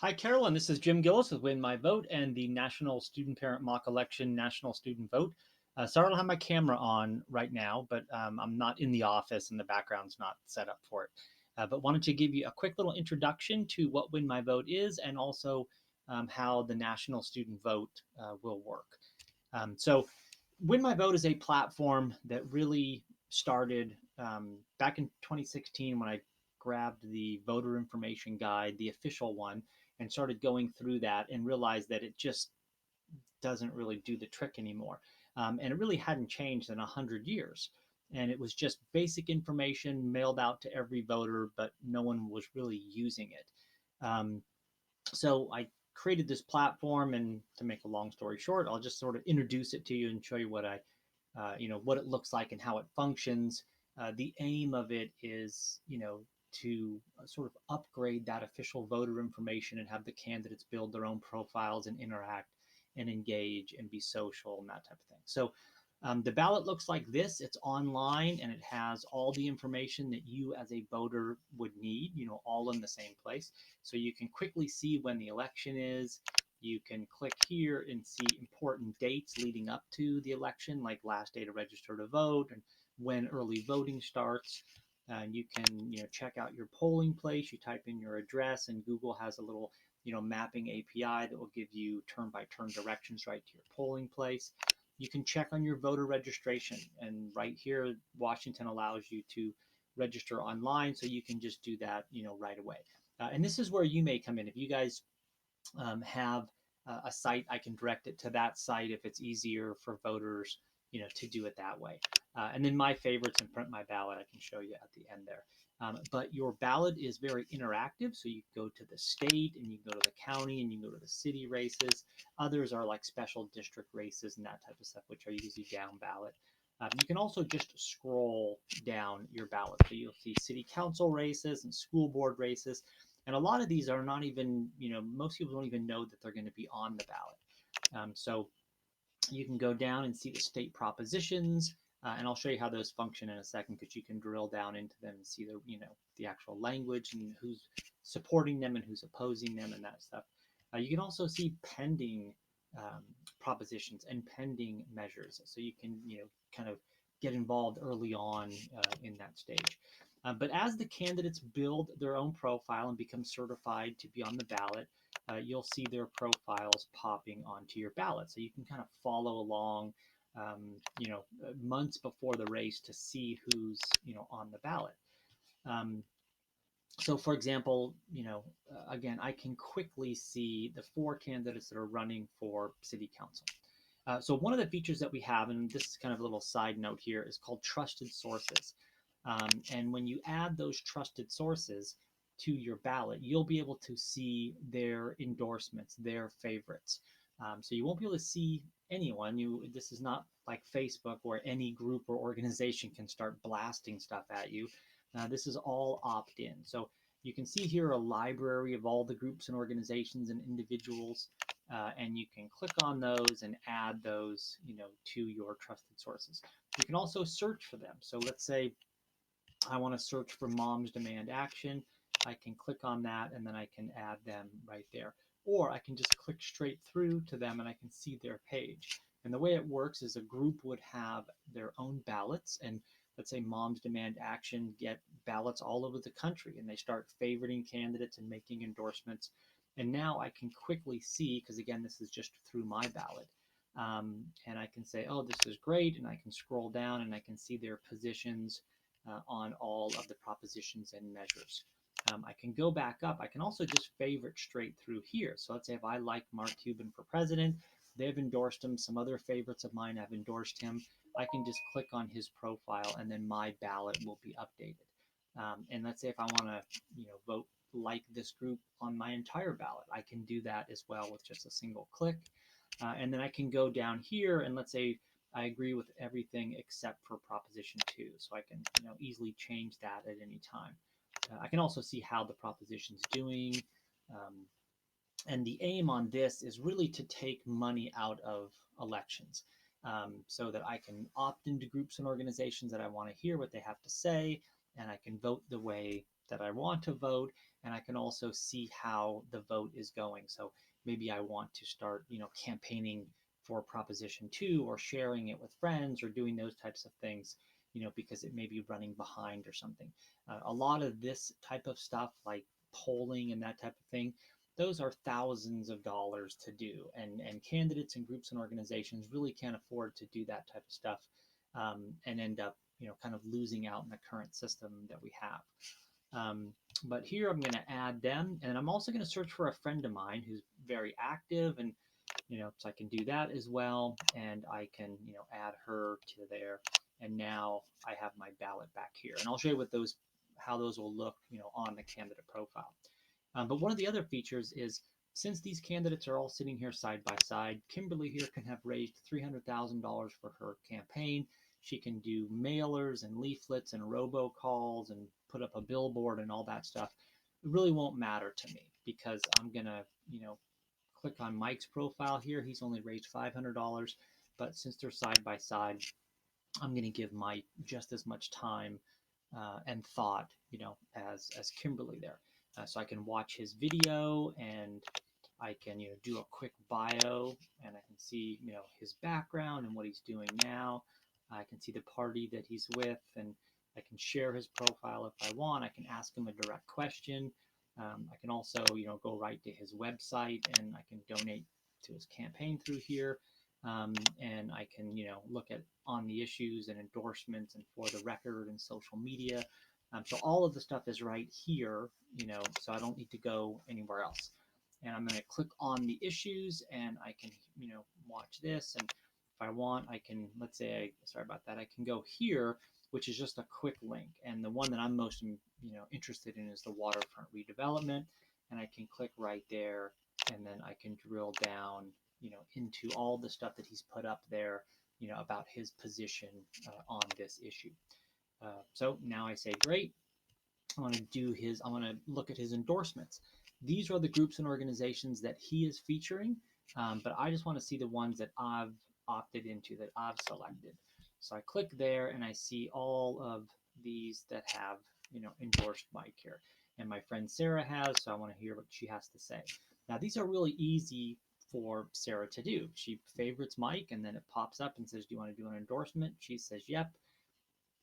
Hi, Carolyn. This is Jim Gillis with Win My Vote and the National Student Parent Mock Election National Student Vote. Sorry, I don't have my camera on right now, but I'm not in the office and the background's not set up for it. But wanted to give you a quick little introduction to what Win My Vote is and also how the National Student Vote will work. So, Win My Vote is a platform that really started back in 2016 when I grabbed the voter information guide, the official one, and started going through that and realized that it just doesn't really do the trick anymore. And it really hadn't changed in 100 years. And it was just basic information mailed out to every voter, but no one was really using it. Um, so I created this platform, and to make a long story short, I'll just sort of introduce it to you and show you what it looks like and how it functions. The aim of it is, to sort of upgrade that official voter information and have the candidates build their own profiles and interact and engage and be social and that type of thing. So the ballot looks like this. It's online and it has all the information that you as a voter would need, all in the same place. So you can quickly see when the election is. You can click here and see important dates leading up to the election, like last day to register to vote and when early voting starts. And you can, check out your polling place. You type in your address, and Google has a little, mapping API that will give you turn-by-turn directions right to your polling place. You can check on your voter registration, and right here, Washington allows you to register online, so you can just do that, right away. And this is where you may come in. If you guys have a site, I can direct it to that site if it's easier for voters, to do it that way. And then my favorites and print my ballot, I can show you at the end there. But your ballot is very interactive. So you go to the state and you go to the county and you go to the city races. Others are like special district races and that type of stuff, which are usually down ballot. You can also just scroll down your ballot. So you'll see city council races and school board races. And a lot of these are not even, most people don't even know that they're going to be on the ballot. So you can go down and see the state propositions, and I'll show you how those function in a second because you can drill down into them and see the actual language and who's supporting them and who's opposing them and that stuff. You can also see pending propositions and pending measures, so you can kind of get involved early on in that stage. But as the candidates build their own profile and become certified to be on the ballot, you'll see their profiles popping onto your ballot. So you can kind of follow along, months before the race to see who's, on the ballot. Um, so for example, again, I can quickly see the 4 candidates that are running for city council. So one of the features that we have, and this is kind of a little side note here, is called trusted sources. And when you add those trusted sources to your ballot, you'll be able to see their endorsements, their favorites. So you won't be able to see anyone. This is not like Facebook where any group or organization can start blasting stuff at you. This is all opt-in. So you can see here a library of all the groups and organizations and individuals, and you can click on those and add those, to your trusted sources. You can also search for them. So let's say I want to search for Moms Demand Action. I can click on that and then I can add them right there. Or I can just click straight through to them and I can see their page. And the way it works is a group would have their own ballots, and let's say Moms Demand Action get ballots all over the country and they start favoriting candidates and making endorsements. And now I can quickly see, because again, this is just through my ballot. And I can say, oh, this is great. And I can scroll down and I can see their positions on all of the propositions and measures. I can go back up. I can also just favorite straight through here. So let's say if I like Mark Cuban for president, they've endorsed him. Some other favorites of mine have endorsed him. I can just click on his profile and then my ballot will be updated. And let's say if I want to, vote like this group on my entire ballot, I can do that as well with just a single click. And then I can go down here and let's say I agree with everything except for Proposition 2. So I can easily change that at any time. I can also see how the proposition's doing. And the aim on this is really to take money out of elections, so that I can opt into groups and organizations that I want to hear what they have to say, and I can vote the way that I want to vote. and I can also see how the vote is going. So maybe I want to start, campaigning for Proposition 2 or sharing it with friends or doing those types of things, because it may be running behind or something. A lot of this type of stuff, like polling and that type of thing, those are thousands of dollars to do. And candidates and groups and organizations really can't afford to do that type of stuff, and end up, kind of losing out in the current system that we have. But here I'm going to add them, and I'm also going to search for a friend of mine who's very active, and so I can do that as well, and I can add her to there, and now I have my ballot back here, and I'll show you how those will look on the candidate profile. But one of the other features is, since these candidates are all sitting here side by side, Kimberly here can have raised $300,000 for her campaign. She can do mailers and leaflets and robocalls and put up a billboard and all that stuff. It really won't matter to me, because I'm gonna, click on Mike's profile here. He's only raised $500, but since they're side by side, I'm going to give Mike just as much time and thought, as Kimberly there. So I can watch his video, and I can, do a quick bio, and I can see, his background and what he's doing now. I can see the party that he's with, and I can share his profile if I want. I can ask him a direct question. I can also, go right to his website, and I can donate to his campaign through here. And I can, look at on the issues and endorsements and for the record and social media. So all of the stuff is right here, so I don't need to go anywhere else. And I'm going to click on the issues, and I can, watch this. And if I want, I can, let's say, sorry about that, I can go here, which is just a quick link. And the one that I'm most, interested in is the waterfront redevelopment. And I can click right there, and then I can drill down, into all the stuff that he's put up there, about his position on this issue. So now I say, great. I want to look at his endorsements. These are the groups and organizations that he is featuring, but I just want to see the ones that I've opted into, that I've selected. So I click there, and I see all of these that have, endorsed Mike here. And my friend Sarah has, so I want to hear what she has to say. Now, these are really easy for Sarah to do. She favorites Mike, and then it pops up and says, do you want to do an endorsement? She says, yep.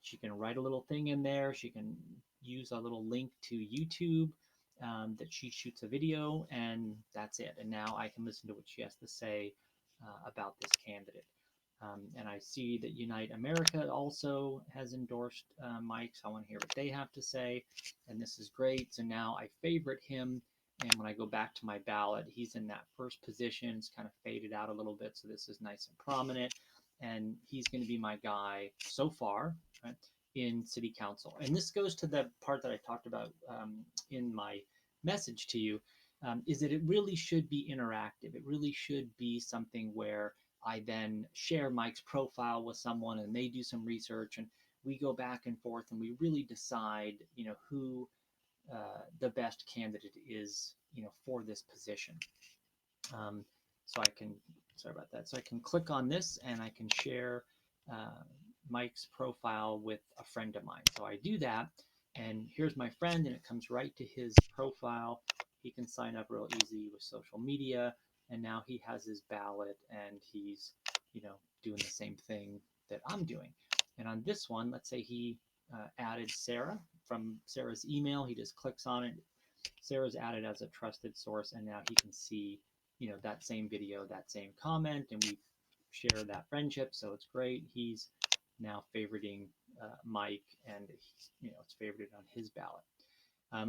She can write a little thing in there. She can use a little link to YouTube that she shoots a video, and that's it. And now I can listen to what she has to say about this candidate. And I see that Unite America also has endorsed Mike, so I want to hear what they have to say. And this is great. So now I favorite him. And when I go back to my ballot, he's in that first position. It's kind of faded out a little bit, so this is nice and prominent. And he's going to be my guy so far, right, in city council. And this goes to the part that I talked about in my message to you, is that it really should be interactive. It really should be something where I then share Mike's profile with someone, and they do some research, and we go back and forth, and we really decide, who the best candidate is, for this position. So I can, sorry about that. So I can click on this, and I can share Mike's profile with a friend of mine. So I do that, and here's my friend, and it comes right to his profile. He can sign up real easy with social media, and now he has his ballot, and he's, doing the same thing that I'm doing. And on this one, let's say he added Sarah from Sarah's email. He just clicks on it. Sarah's added as a trusted source, and now he can see, that same video, that same comment, and we share that friendship. So it's great. He's now favoriting Mike, and he's, it's favorited on his ballot.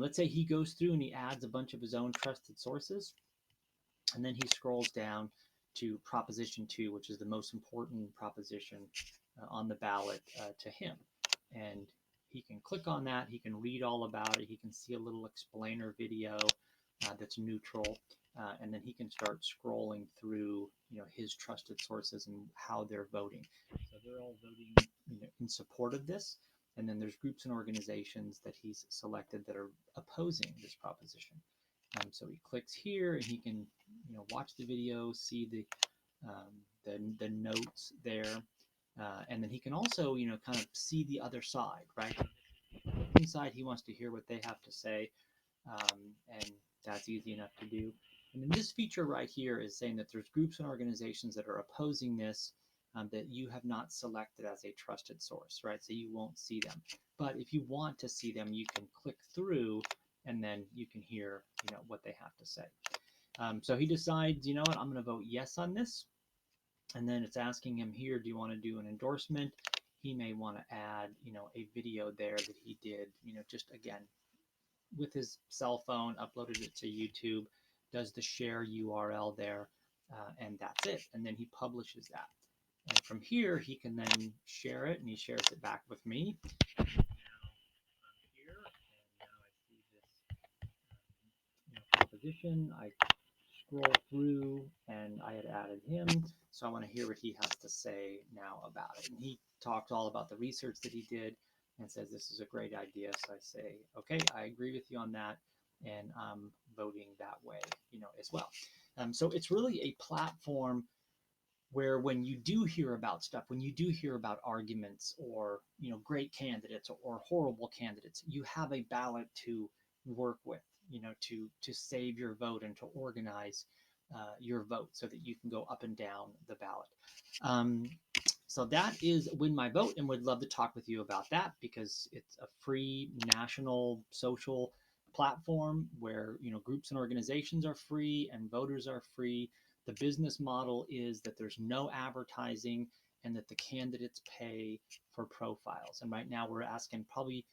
Let's say he goes through and he adds a bunch of his own trusted sources, and then he scrolls down to Proposition 2, which is the most important proposition on the ballot to him. And he can click on that. He can read all about it. He can see a little explainer video that's neutral. And then he can start scrolling through, his trusted sources and how they're voting. So they're all voting, in support of this. And then there's groups and organizations that he's selected that are opposing this proposition. So he clicks here, and he can, watch the video, see the notes there, and then he can also, kind of see the other side, right? Inside, he wants to hear what they have to say. and that's easy enough to do. And then this feature right here is saying that there's groups and organizations that are opposing this that you have not selected as a trusted source, right? So you won't see them. But if you want to see them, you can click through and then you can hear, what they have to say. So he decides, what, I'm going to vote yes on this. And then it's asking him here, do you want to do an endorsement? He may want to add, a video there that he did, just again, with his cell phone, uploaded it to YouTube, does the share URL there, and that's it. And then he publishes that. And from here, he can then share it, and he shares it back with me. Now I'm here, and now I see this composition. I scroll through, and I had added him, so I want to hear what he has to say now about it. And he talked all about the research that he did and says this is a great idea. So I say, okay, I agree with you on that, and I'm voting that way, as well. So it's really a platform where when you do hear about stuff, when you do hear about arguments or great candidates or horrible candidates, you have a ballot to work with, to save your vote and to organize your vote so that you can go up and down the ballot. Um, so that is Win My Vote, and would love to talk with you about that because it's a free national social platform where groups and organizations are free and voters are free. The business model is that there's no advertising and that the candidates pay for profiles. And right now we're asking probably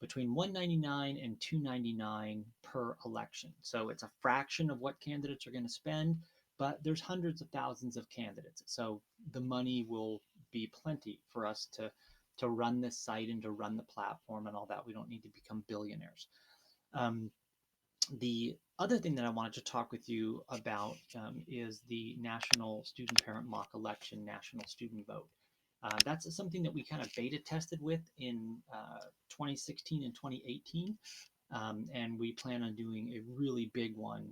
between $199 and $299 per election. So it's a fraction of what candidates are going to spend, but there's hundreds of thousands of candidates. So the money will be plenty for us to run this site and to run the platform and all that. We don't need to become billionaires. The other thing that I wanted to talk with you about is the National Student Parent Mock Election National Student Vote. That's something that we kind of beta tested with in 2016 and 2018, and we plan on doing a really big one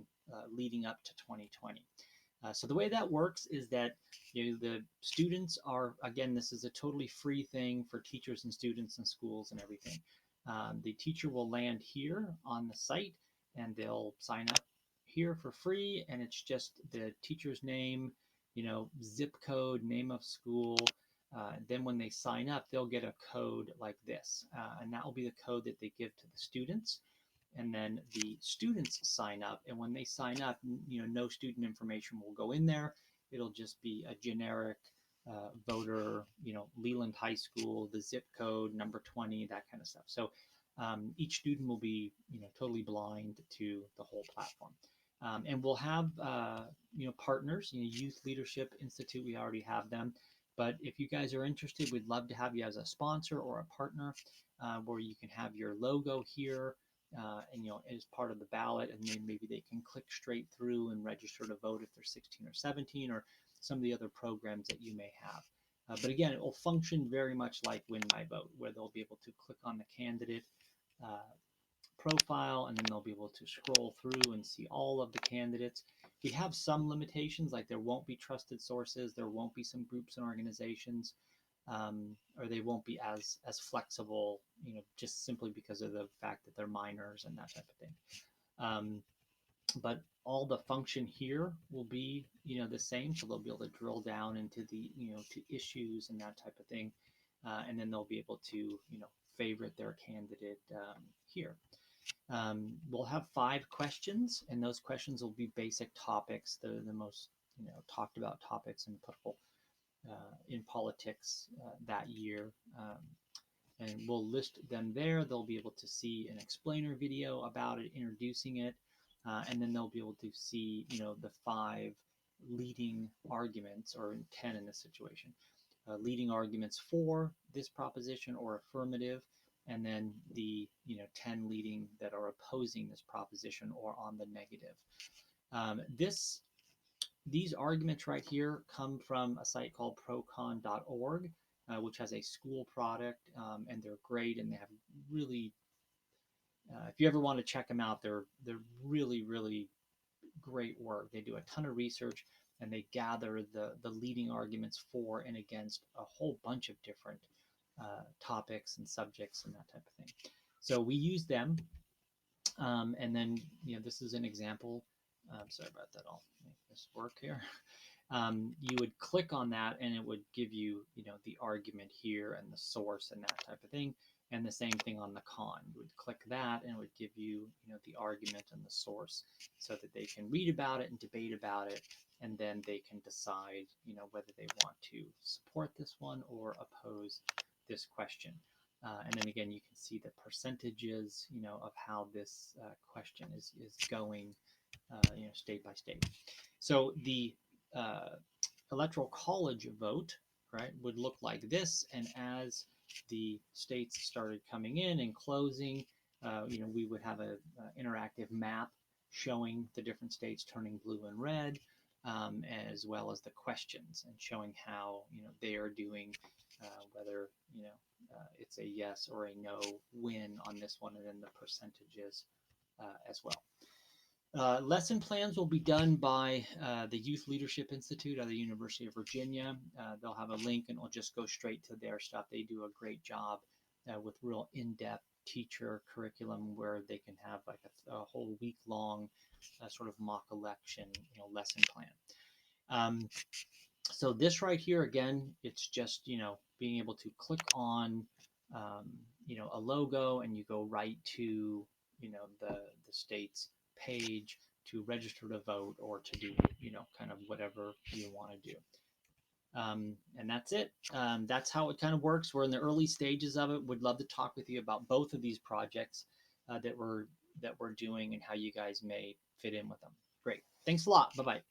leading up to 2020. So the way that works is that the students are, again, this is a totally free thing for teachers and students and schools and everything. The teacher will land here on the site and they'll sign up here for free, and it's just the teacher's name, zip code, name of school. Then when they sign up, they'll get a code like this, and that will be the code that they give to the students. And then the students sign up, and when they sign up, no student information will go in there. It'll just be a generic voter, Leland High School, the zip code, number 20, that kind of stuff. So each student will be, totally blind to the whole platform. And we'll have, partners, Youth Leadership Institute, we already have them. But if you guys are interested, we'd love to have you as a sponsor or a partner where you can have your logo here and, as part of the ballot, and then maybe they can click straight through and register to vote if they're 16 or 17 or some of the other programs that you may have. But again, it will function very much like Win My Vote, where they'll be able to click on the candidate profile, and then they'll be able to scroll through and see all of the candidates. We have some limitations, like there won't be trusted sources, there won't be some groups and organizations, or they won't be as flexible, just simply because of the fact that they're minors and that type of thing. But all the function here will be, the same, so they'll be able to drill down into the, to issues and that type of thing, and then they'll be able to, favorite their candidate here. We'll have 5 questions, and those questions will be basic topics, the most talked about topics in politics that year. And we'll list them there. They'll be able to see an explainer video about it, introducing it, and then they'll be able to see the 5 leading arguments, or 10 in this situation. Leading arguments for this proposition or affirmative, and then the 10 leading that are opposing this proposition or on the negative. These arguments right here come from a site called procon.org, which has a school product, and they're great, and they have really, if you ever want to check them out, they're really, really great work. They do a ton of research, and they gather the leading arguments for and against a whole bunch of different topics and subjects and that type of thing. So we use them. And then, this is an example. Sorry about that. I'll make this work here. You would click on that and it would give you, the argument here and the source and that type of thing. And the same thing on the con. You would click that and it would give you, the argument and the source so that they can read about it and debate about it. And then they can decide, whether they want to support this one or oppose this question. And then again, you can see the percentages, of how this question is going, state by state. So the uh, electoral college vote, right, would look like this. And as the states started coming in and closing, we would have a interactive map showing the different states turning blue and red, as well as the questions and showing how they are doing, whether it's a yes or a no win on this one, and then the percentages as well. Lesson plans will be done by the Youth Leadership Institute at the University of Virginia. They'll have a link and it'll just go straight to their stuff. They do a great job with real in-depth teacher curriculum where they can have like a whole week-long sort of mock election, lesson plan. So this right here, again, it's just, being able to click on, a logo and you go right to, the state's page to register to vote or to do, kind of whatever you want to do. And that's it. That's how it kind of works. We're in the early stages of it. Would love to talk with you about both of these projects that we're doing and how you guys may fit in with them. Great. Thanks a lot. Bye-bye.